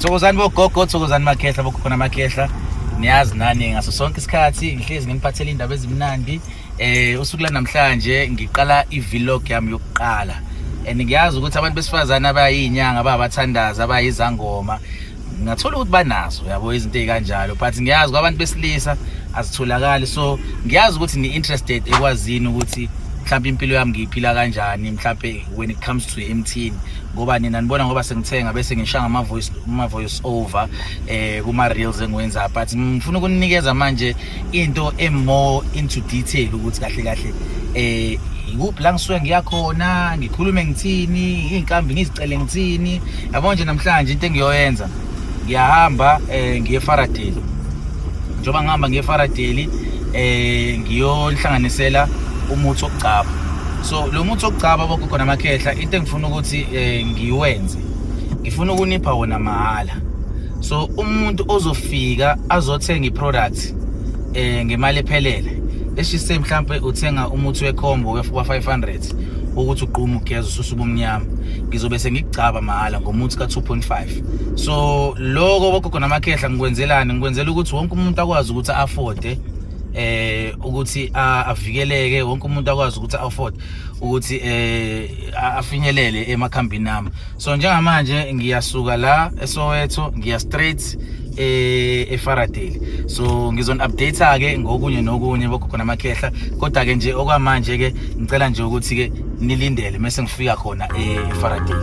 Thokozani bogogo, thokozani makhehla bokhona makhehla. Niyazi nani ngaso sonke isikhathi ngihlezi ngiphathele indaba ezimnandi. Usuku la namhlanje ngiqala i-vlog yami yokuqala. Ngiyazi ukuthi abantu besifazana abayinyanga ababathandazi abayizangoma ngathola ukuthi banazo yabo izinto ezikanjalo, but ngiyazi kwabantu besilisa azitholakali. So ngiyazi ukuthi ni interested ekwazini ukuthi mhlawumbe impilo yami ngiyiphila kanjani mhlawumbe when it comes to emthini, ngoba nina nibona ngoba sengithenga bese ngishanga ama voice over kuma reels engiwenza, but ngifuna ukunikeza manje into more into detail ukuthi kahle kahle ikuphi la ngisuke ngiyakhona, ngikhulume ngithini, inkambi ngizicele ngithini. Yabo nje namhlanje into engiyoyenza ngiyahamba ngiye Faradeli. Njoba ngihamba ngiye Faradeli ngiyonhlanganisela umuthi wokugcaba. So lo muthi wokugcaba bogogo namakhehla into engifuna ukuthi ngiwenze, ngifuna ukunipha wona mahala. So umuntu ozofika azothenga iproduct ngemali ephelele, esise mhlambe uthenga umuthi wekhombo wa 500 ukuthi uqhuma ugeza ususu bomnyama, ngizobe sengigcaba mahala ngomuthi ka 2.5. So lokho bogogo namakhehla ngikwenzelani, ngikwenzela ukuthi wonke umuntu akwazi ukuthi afford ukuthi avikeleke, wonke umuntu akwazi ukuthi afford ukuthi afinyelele emakhambini nami. So njengamanje ngiyasuka la eSoweto ngiya straight eFaradeli. So ngizon update ke ngokunye nokunye bogogo namakhehla, kodwa ke nje okwamanje ke ngicela nje ukuthi ke nilindele mase ngifika khona eFaradeli.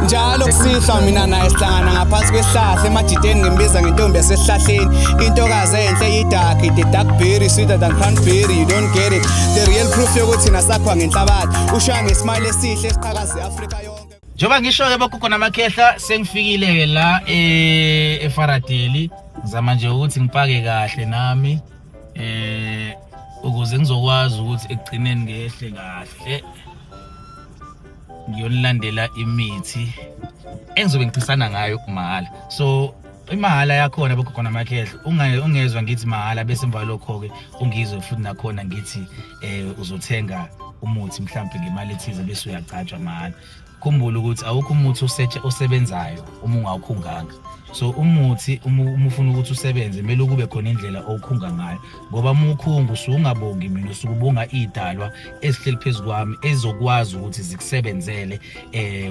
Njalo kusihla mina naye sihlangana ngaphansi kwesihlahla emajideni, ngimbiza ngentombi yasesihlahleni, intokazi enhle idark, the dark berry sweeter than cranberry, you don't get it. The real proof yokuthi nasakhwa ngenhlabathi, ushaya ngesmile esihle esiqhakaza eAfrika yonke. Njoba ngisho ke bogogo namakhehla sengifikile ke la eFaradeli, ngizama nje ukuthi ngipake kahle nami ukuze ngizokwazi ukuthi ekugcineni ngehle kahle ngiyonilandela imithi engizobe ngiphisana ngayo kumahala. So imahala yakhona bogogo namakhehla ungezwe ngithi mahala bese emva lokho ke ungizwe futhi nakhona ngithi uzothenga umuthi mhlawumbe ngemali ethize bese uyagcatshwa mahala. Khumbula ukuthi awukho umuthi osebenzayo uma ungawukhunganga. So umuthi uma ufuna ukuthi usebenze kumele kube khona indlela owukhunga ngayo, ngoba uma ukhunga usungabongi mina, usukubonga idalwa esihleli phezukwami ezokwazi ukuthi zikusebenzele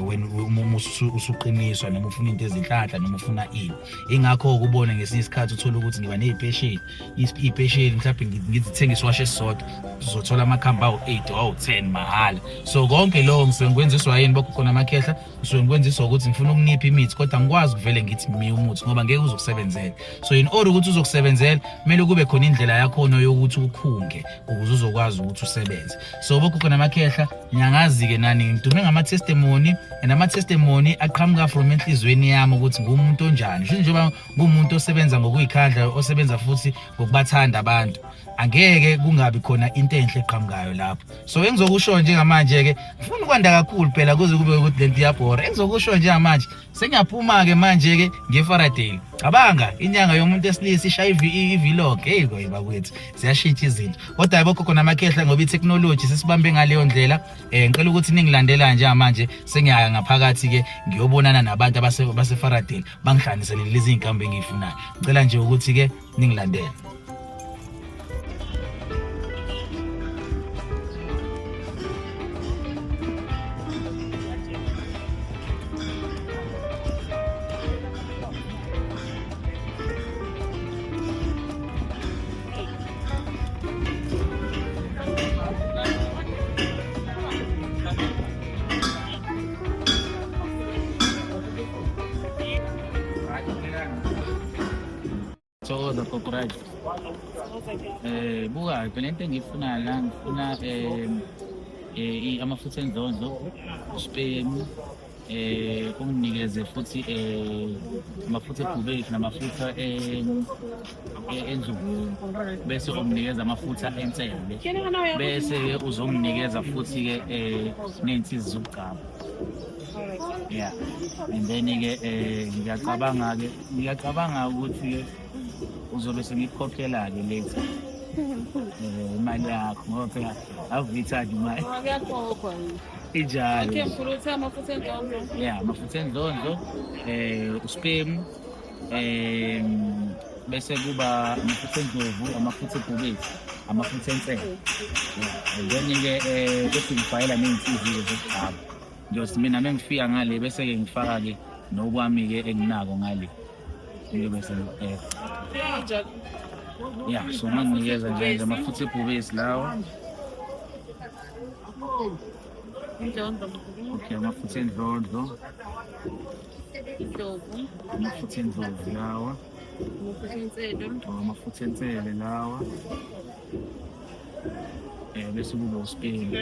when usuqiniswa noma ufuna into ezinhlanhla noma ufuna ini. Ingakho ukubona ngesinye isikhathi uthola ukuthi ngiba nezipesheli, izipesheli mhlawumbe ngizithenga isiwashe esisodwa uzothola amakhamba awu8 awu 10 mahala. So konke lokho ngisengikwenziswa yini bogogo namakhehla, ngisengikwenziswa ukuthi ngifuna ukunipha imithi kodwa ngikwazi kuvele ngithi umuthi ngoba ngeke uzokusebenzela. So in order ukuthi uzokusebenzela kumele kube khona indlela yakhona yokuthi ukhunge ukuze uzokwazi ukuthi usebenze. So bogogo namakhehla ngiyangazi ke nani ngidume ngama testimony, and ama testimony aqhamuka from enhlizweni yami ukuthi ngumuntu onjani. Njengoba ngumuntu osebenza ngokuyikhandla, osebenza futhi ngokubathanda abantu, angeke kungabi khona into enhle eqhamukayo lapho. So engizokusho njengamanje ke ngifuna ukwanda kakhulu phela kuze kube ukuthi lento iyabhora. Engizokusho njengamanje sengiyaphuma ke manje ke ngeFaradeli. Cabanga inyanga yomuntu esilisa ishaya i-vlog. Hey bakwethu ziyashintsha izinto. Kodwa bogogo namakhehla ngoba i-technology sesibambe ngaleyo ndlela, ngicela ukuthi ningilandela nje manje sengiyaya ngaphakathi ke ngiyobonana nabantu abaseFaradeli bangihlanganisele lezi inkambi engiyifunayo. Ngicela nje ukuthi ke ningilandele. Thokoza kokuraj. Buka phela into engifuna la, ngifuna amafutha endlondlo, spam, unginikeze futhi amafutha ebhubeki namafutha enzuku, bese unginikeza amafutha ensembe, bese uzonginikeza futhi ke ney'nsizi zokugcaba. Yeah, and then ke ngiyacabanga ukuthi uzobe sengikhokhela ke later imali yakho ngoba phela awuvithathi imali. Injalo. Okay, mkhulu uthi amafutha endlondlo. Yeah, amafutha endlondlo, uspam, bese kuba amafutha endlovu, amafutha ebhubesi, amafutha ensele. Then-ke bese ngifakela ney'nsizi-ke zokugcaba. Nje mina mengifika ngale bese-ke ngifaka-ke nokwami-ke enginako ngale. Bese Kanjani? yeah, so manginikeza nje amafutha ebhubesi lawa. Indlondlo mkhulu. Okay, amafutha endlondlo, Indlovu. amafutha endlovu lawa, Amafutha enselo. amafutha ensele lawa. Bese kuba uspam,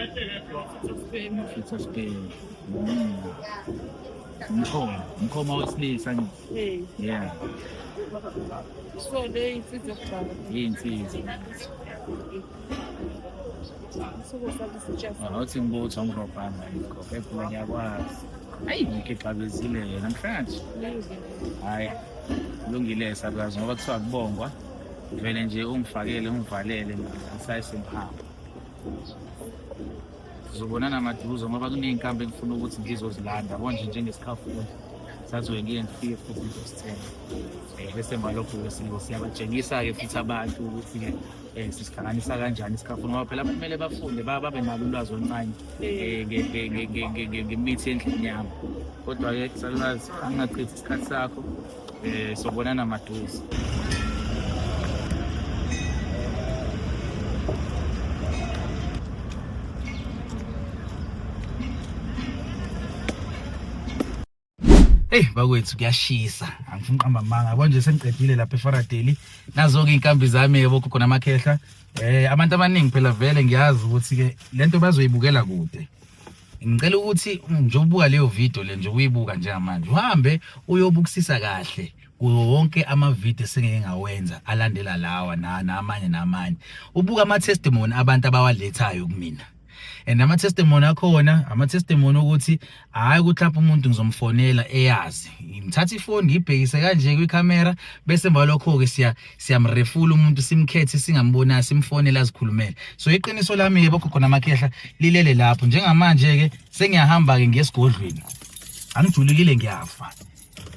amafutha spam. Umkhoma wesilisa nje. Hey. Yeah, So le insizwa zokugcaba. iy'nsizi. Sokusaba sijasa. Awuthi ngibutha umrobhana ngikhoke phela ngiyakwazi. Hayi ngikexabezile namhlanje. Hhayi kulungile salukazi ngoba kuthiwa kubongwa vele nje ungifakele ungivalele ngisayisengihamba. Sizobonana maduze ngoba kuney'nkambi engifuna ukuthi ngizozilanda yabo nje njengesikhafulo sazobe ngiye ngifike futhi ngizosithenga. Bese emva lokho-ke siyabatshengisa-ke futhi abantu ukuthi-ke sisihlanganisa kanjani isikhafulo ngoba phela kumele bafunde babe nalo ulwazi oluncane ngemithi endlini yami. Kodwa-ke salukazi angingachithi isikhathi sakho, sobonana maduze. Hey bakwethu kuyashisa angifuni uqamba amanga yabo nje sengiqedile lapha eFaradeli nazo-ke iy'nkambi zami yebo khona amakhehla abantu abaningi phela vele ngiyazi ukuthi-ke lento bazoyibukela kude. Ngicela ukuthi nje ubuka leyo video le nje uyibuka njengamanje uhambe uyobukisisa kahle kuwo wonke amavidiyo esengeke ngawenza alandela lawa namanye ubuka ama-testimony abantu abawalethayo kumina. And ama-testimony akhona ama-testimony ukuthi hhayi ukuthi lapho umuntu ngizomfonela eyazi ngimthatha ifoni ngiyibhekise kanje kwikhamera bese emva lokho-ke siyamrefula umuntu simkhethe singambonanga simfonela azikhulumele. So iqiniso lami-ke bokhokho namakhehla lilele lapho njengamanje-ke sengiyahamba-ke ngesigodlweni angijulukile ngiyafa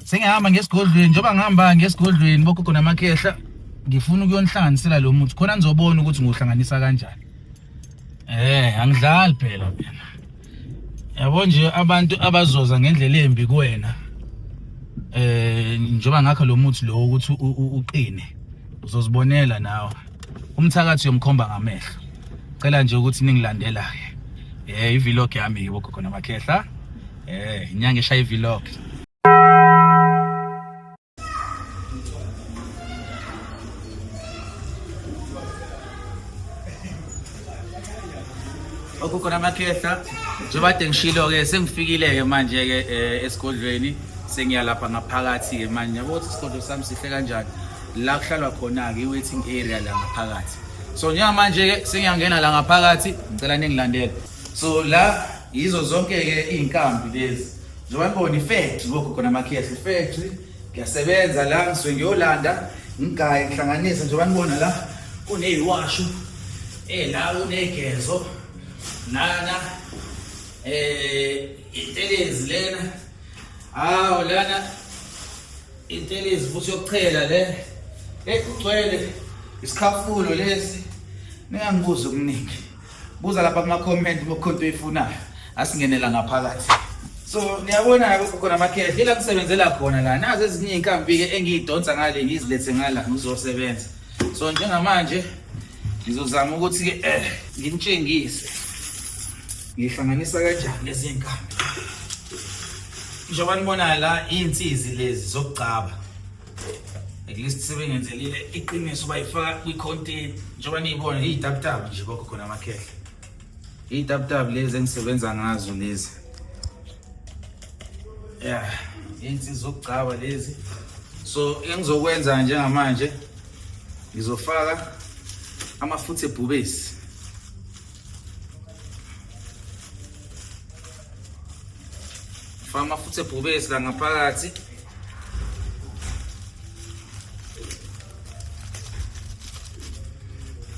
sengiyahamba ngesigodlweni njengoba ngihamba ngesigodlweni bokhokho namakhehla ngifuna ukuyonihlanganisela lo muntu khona nizobona ukuthi ngiwuhlanganisa kanjani. Angidlali phela mina. Yabo nje abantu abazoza ngendlela embi kuwena. Njengoba ngakho lo muthi lo ukuthi uqine. Uzozibonela nawe. Umthakathi yomkhomba ngamehlo. Cela nje ukuthi ningilandela ke. I-vlog yami yibo khona amakhehla. Inyanga eshaya i-vlog. Okukhona amakhehla njengoba ngishilo-ke sengifikile-ke manje-ke esigodlweni sengiya lapha ngaphakathi-ke manje yabo ukuthi isigodlo sami sihle kanjani la kuhlalwa khona-ke i-waiting area la ngaphakathi. So njengamanje-ke sengiyangena la ngaphakathi ngicela ningilandele. So la yizo zonke-ke iy'nkambi lezi njengoba ngibona i-factory bokhokho namakhehla i-factory ngiyasebenza la ngisuke ngiyolanda ngigaye ngihlanganise njengoba nibona la kuney'washu la kunegezo nana intelezi lena lana intelezi futhi yokuchela le kugcwele isikhafulo lesi ningangibuza okuningi buza lapha kuma-comment bokhonto oyifunayo asingenela ngaphakathi. So niyabona khona amakhehla ila kusebenzela khona la nazo ezinye iy'nkambi-ke engiyidonsa ngale ngizilethe ngala ngizosebenza. So njengamanje ngizozama ukuthi-ke nginitshengise ngihlanganisa kanjani lezi nkambi. Njengoba nibona la iy'nsizi lezi zokugcaba at least sebengenzelile iqiniso bayifaka kwi-content njengoba niyibona iy'tabutabu nje kokho khona amakhehla. Iy'tabutabu lezi engisebenza ngazo lezi iy'nsizi zokugcaba lezi. So engizokwenza njengamanje ngizofaka amafutha ebhubesi. Faka amafutha ebhubesi la ngaphakathi.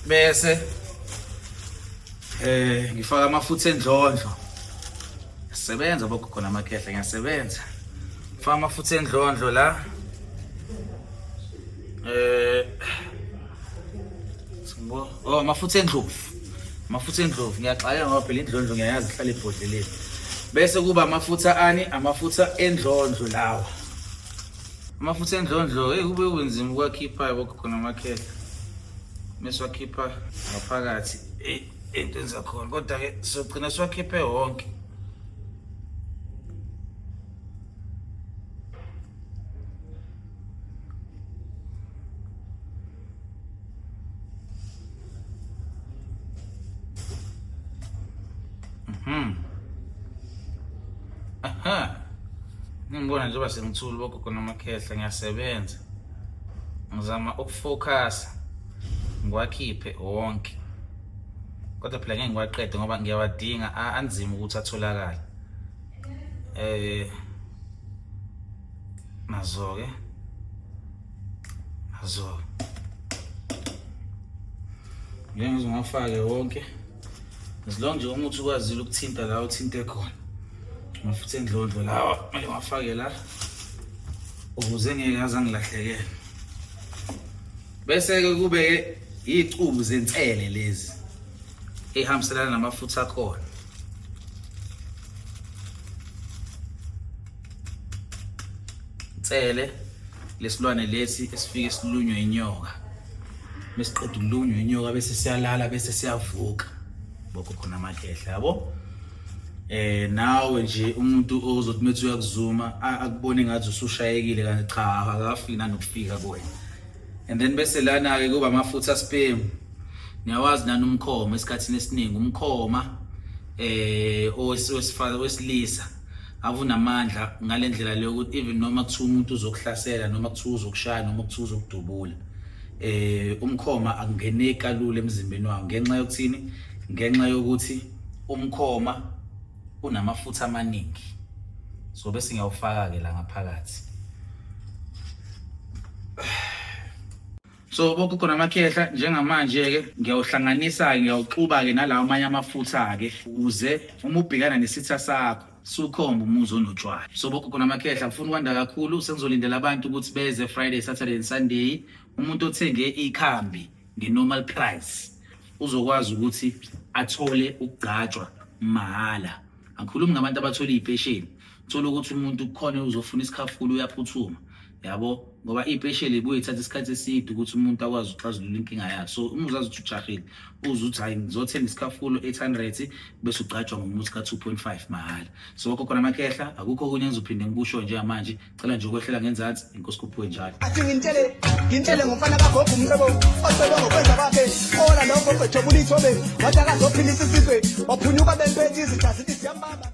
Bese ngifaka amafutha endlondlo Sebenza bogogo namakhehla ngiyasebenza. Faka amafutha endlondlo la. Oh, amafutha endlovu. Amafutha endlovu ngiyaxaka ngoba phela indlondlo ngiyayazi ihlala ebhodleleni. Bese kuba amafutha ani? Amafutha endlondlo lawa. Amafutha endlondlo kube kunzima ukwakhipha bogogo namakhehla. Meswakhipha ngaphakathi into zakhona kodwa ke sizogcina siwakhiphe wonke. Aha. Ngibona njengoba sengithula bogogo namakhehla ngiyasebenza. Ngizama ukufocus ngiwakhiphe wonke. Kodwa phela ngeke ngiwaqede ngoba ngiyawadinga anzima ukuthi atholakale. Nazo-ke. Ngeke ngizongafake wonke. As long nje umuntu ukwazile ukuthinta la uthinte khona. Amafutha endlondlo lawa kumele ngwafake la ukuze ngeke aze angilahlekele. Bese-ke kube izicubu zensele lezi ehambiselana namafutha akhona. Insele lesilwane lesi esifike silunywe inyoka. Mesiqeda ukulunywa inyoka bese siyalala bese siyavuka. Bogogo namakhehla yabo. Nawe nje umuntu ozothi methi uyakuzuma akubone ngathi usushayekile kanti cha akafiki nanokufika kuwena. And then bese lana ke kuba amafutha sperm. Niyawazi nani umkhoma esikhathini esiningi umkhoma owesifazane wesilisa avunamandla ngalendlela leyo ukuthi even noma kuthiwa umuntu uzokuhlasela noma kuthiwa uzokushaya noma kuthiwa uzokudubula umkhoma akungeneki kalula emzimbeni wawo ngenxa yokuthini ngenxa yokuthi umkhoma unamafutha amaningi. So bese ngiyawufaka ke la ngaphakathi. So bogogo namakhehla njengamanje ke ngiyawuhlanganisa ngiyawuxuba ke nalawo amanye amafutha ke ukuze uma ubhekana nesitha sakho sukhomba umuzo onotshwala. So bogogo namakhehla ngifuna ukwanda kakhulu sengizolindela abantu ukuthi beze Friday, Saturday and Sunday. Umuntu othenge ikhambi nge-normal price uzokwazi ukuthi athole ukugcatshwa mahala. Angikhulumi ngabantu abathola izipesheli. Uthola ukuthi umuntu kukhona uzofuna isikhafulo uyaphuthuma. Yabo ngoba izipesheli ibuye ithatha isikhathi eside ukuthi umuntu akwazi ukuxazulula inkinga yakhe. So uma uzazi ukuthi ujahile uzuthi hayi ngizothenga isikhafulo 800 bese ugcatshwa ngomuthi ka 2.5 mahala. So bogogo namakhehla akukho okunye engizophinde ngikusho nje manje. Cela nje ukwehlela ngenzansi inkosi kuphuwe njalo. Athi ngintele ngomfana kagogo umcebo osebenza ngokwenza bakhe ola lokho ejobula ithobe wathi akazophilisa isizwe waphunyuka bempethe izitha sithi siyambamba.